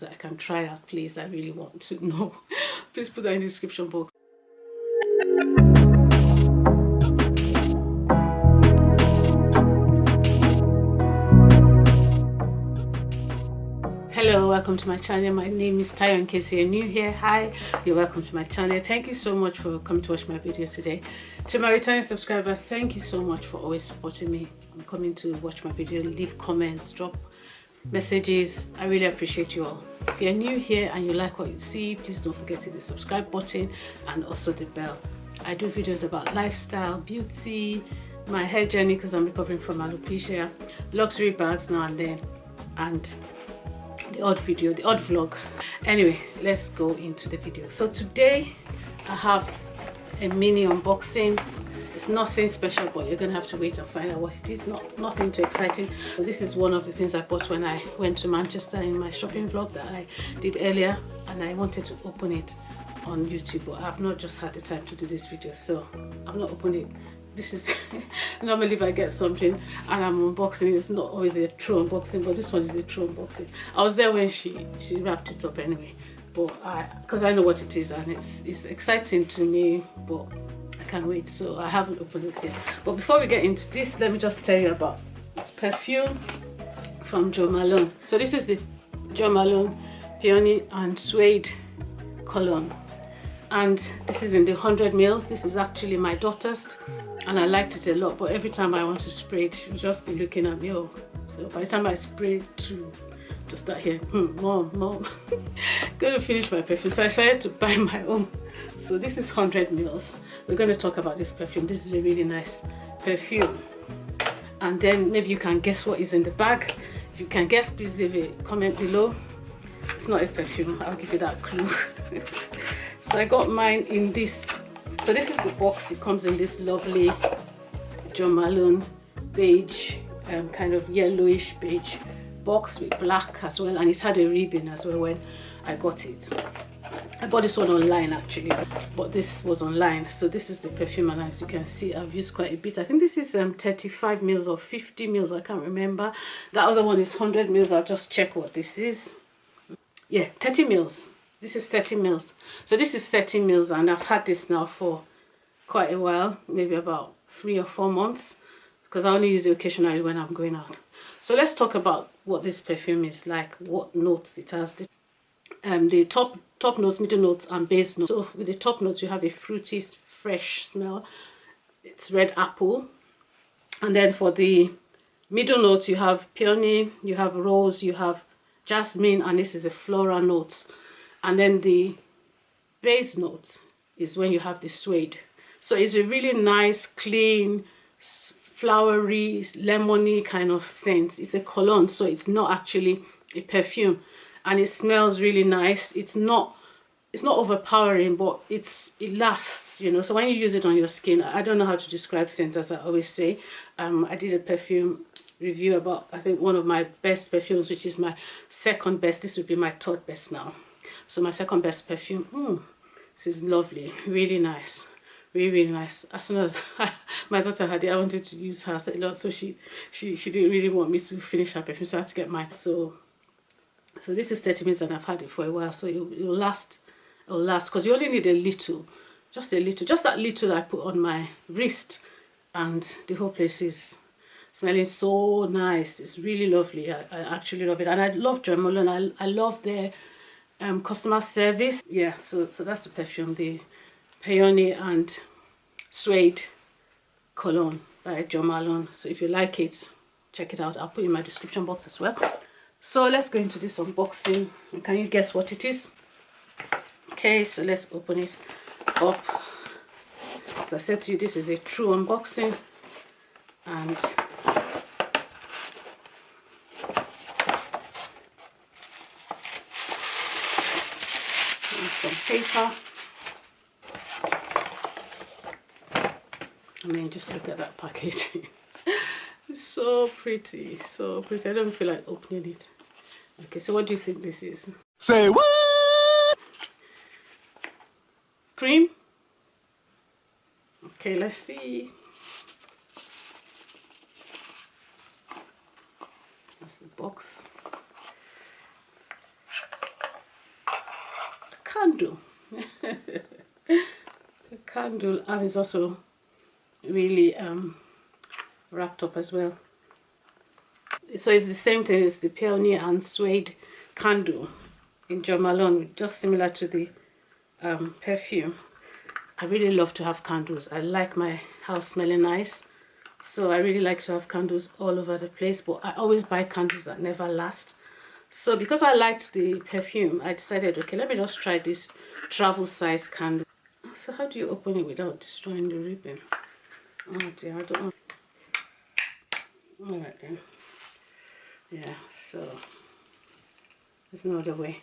that I can try out, please. I really want to know. Please put that in the description box. Hello, welcome to my channel. My name is Tayo. In case you're new here, hi, you're welcome to my channel. Thank you so much for coming to watch my videos today. To my returning subscribers, thank you so much for always supporting me and coming to watch my video. Leave comments, drop messages. I really appreciate you all. If you're new here and you like what you see, please don't forget to hit the subscribe button and also the bell. I do videos about lifestyle, beauty, my hair journey because I'm recovering from alopecia, luxury bags now and then, and the odd video, the odd vlog. Anyway, let's go into the video. So today I have a mini unboxing. It's nothing special, but you're gonna have to wait and find out what it is. Nothing too exciting. So this is one of the things I bought when I went to Manchester in my shopping vlog that I did earlier, and I wanted to open it on YouTube, but I've not just had the time to do this video, so I've not opened it. This is normally if I get something and I'm unboxing, it's not always a true unboxing, but this one is a true unboxing. I was there when she wrapped it up anyway, but because I know what it is and it's exciting to me, but I can't wait, so I haven't opened it yet. But before we get into this, let me just tell you about this perfume from Jo Malone. So this is the Jo Malone Peony and Suede Cologne, and this is in the 100 ml. This is actually my daughter's, and I liked it a lot, but every time I want to spray it, she'll just be looking at me. Oh, so by the time I spray to start here, mom, gonna finish my perfume. So I decided to buy my own. So this is 100 ml. We're going to talk about this perfume. This is a really nice perfume, and then maybe you can guess what is in the bag. If you can guess, please leave a comment below. It's not a perfume, I'll give you that clue. So I got mine in this. So this is the box. It comes in this lovely Jo Malone beige, kind of yellowish beige box with black as well, and it had a ribbon as well when I got it. I bought this one online actually, but this was online. So this is the perfume, and as you can see, I've used quite a bit. I think this is 35 ml or 50 ml, I can't remember. That other one is 100 ml. I'll just check what this is. Yeah, 30 ml. This is 30 ml. So this is 30 ml, and I've had this now for quite a while, maybe about 3 or 4 months, because I only use it occasionally when I'm going out. So let's talk about what this perfume is like, what notes it has. The top notes, middle notes, and base notes. So with the top notes, you have a fruity, fresh smell. It's red apple. And then for the middle notes, you have peony, you have rose, you have jasmine, and this is a floral note. And then the base note is when you have the suede. So it's a really nice, clean, flowery, lemony kind of scent. It's a cologne, so it's not actually a perfume, and it smells really nice. It's not overpowering, but it lasts, you know. So when you use it on your skin, I don't know how to describe scents, as I always say. I did a perfume review about, I think, one of my best perfumes, which is my second best. This would be my third best now. So my second best perfume. This is lovely, really nice, really nice. As soon as my daughter had it, I wanted to use hers a lot, so she didn't really want me to finish her perfume, so I had to get mine. So this is 30 minutes, and I've had it for a while, so it'll last. It'll last, because you only need a little, just that little I put on my wrist, and the whole place is smelling so nice. It's really lovely. I actually love it, and I love Jo Malone. I love their customer service. Yeah, so that's the perfume, the Peony and Suede Cologne by Jo Malone. So if you like it, check it out. I'll put it in my description box as well. So let's go into this unboxing. Can you guess what it is? Okay, so let's open it up. As I said to you, this is a true unboxing, and some paper. I mean, just look at that packaging. It's so pretty, so pretty. I don't feel like opening it. Okay, so what do you think this is? Say what? Cream? Okay, let's see. That's the box. candle. The candle, and it's also really wrapped up as well. So it's the same thing as the Peony and Suede candle in Jo Malone, just similar to the perfume. I really love to have candles. I like my house smelling nice, so I really like to have candles all over the place, but I always buy candles that never last. So because I liked the perfume, I decided, okay, let me just try this travel size candle. So how do you open it without destroying the ribbon? Oh dear, I don't know. All right then. Yeah, so there's no other way.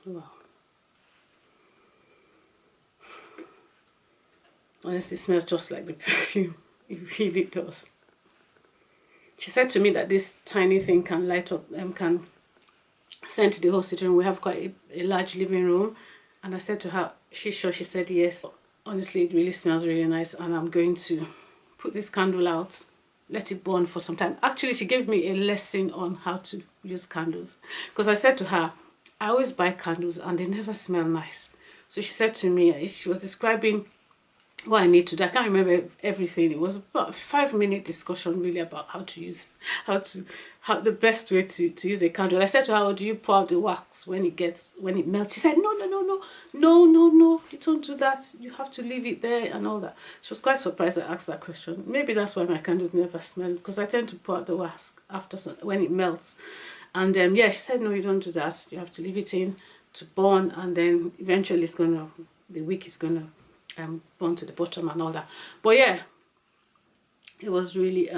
Wow. Honestly, it smells just like the perfume. It really does. She said to me that this tiny thing can light up and can send to the whole sitting room. We have quite a large living room, and I said to her, she's sure? She said yes. Honestly, it really smells really nice, and I'm going to put this candle out, let it burn for some time. Actually, she gave me a lesson on how to use candles, because I said to her, I always buy candles and they never smell nice. So she said to me, she was describing what I need to do. I can't remember everything. It was about a 5-minute discussion really about how to use, how the best way to use a candle. I said to her, oh, do you pour out the wax when it melts? She said, no, you don't do that. You have to leave it there and all that. She was quite surprised I asked that question. Maybe that's why my candles never smell, because I tend to pour out the wax after when it melts. And yeah, she said, no, you don't do that. You have to leave it in to burn, and then eventually the wick is gonna burn to the bottom and all that. But yeah, it was really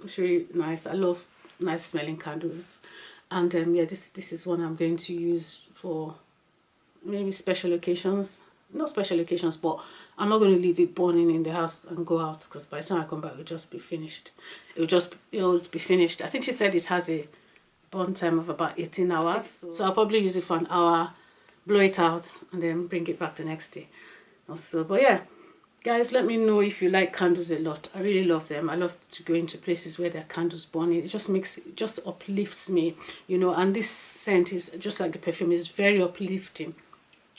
it's really nice. I love nice smelling candles, and yeah, this is one I'm going to use for maybe special occasions. Not special occasions, but I'm not going to leave it burning in the house and go out, because by the time I come back it'll just be finished. It'll be finished. I think she said it has a burn time of about 18 hours, so I'll probably use it for an hour, blow it out, and then bring it back the next day also. But yeah, guys, let me know if you like candles a lot. I really love them. I love to go into places where there are candles burning. It just uplifts me, you know. And this scent is just like the perfume, is very uplifting,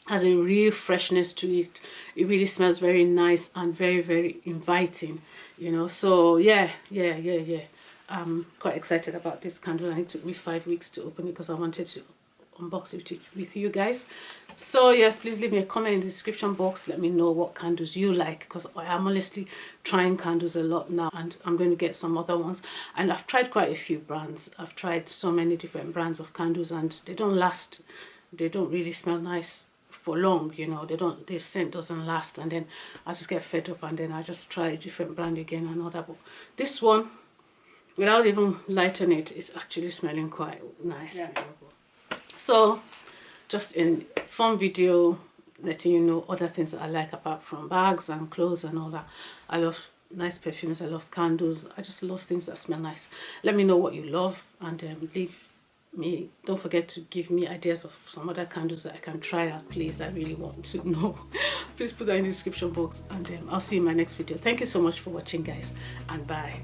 has a real freshness to it. It really smells very nice and very, very inviting, you know. So yeah, I'm quite excited about this candle, and it took me 5 weeks to open it because I wanted to unbox it with you guys. So yes, please leave me a comment in the description box. Let me know what candles you like, because I am honestly trying candles a lot now, and I'm going to get some other ones. And I've tried quite a few brands. I've tried so many different brands of candles, and they don't last. They don't really smell nice for long, you know. Their scent doesn't last, and then I just get fed up, and then I just try a different brand again and all that. But this one, without even lighting it, it's actually smelling quite nice. Yeah. So just in fun video letting you know other things that I like apart from bags and clothes and all that. I love nice perfumes, I love candles, I just love things that smell nice. Let me know what you love, and don't forget to give me ideas of some other candles that I can try out, please. I really want to know. Please put that in the description box, and I'll see you in my next video. Thank you so much for watching, guys, and bye.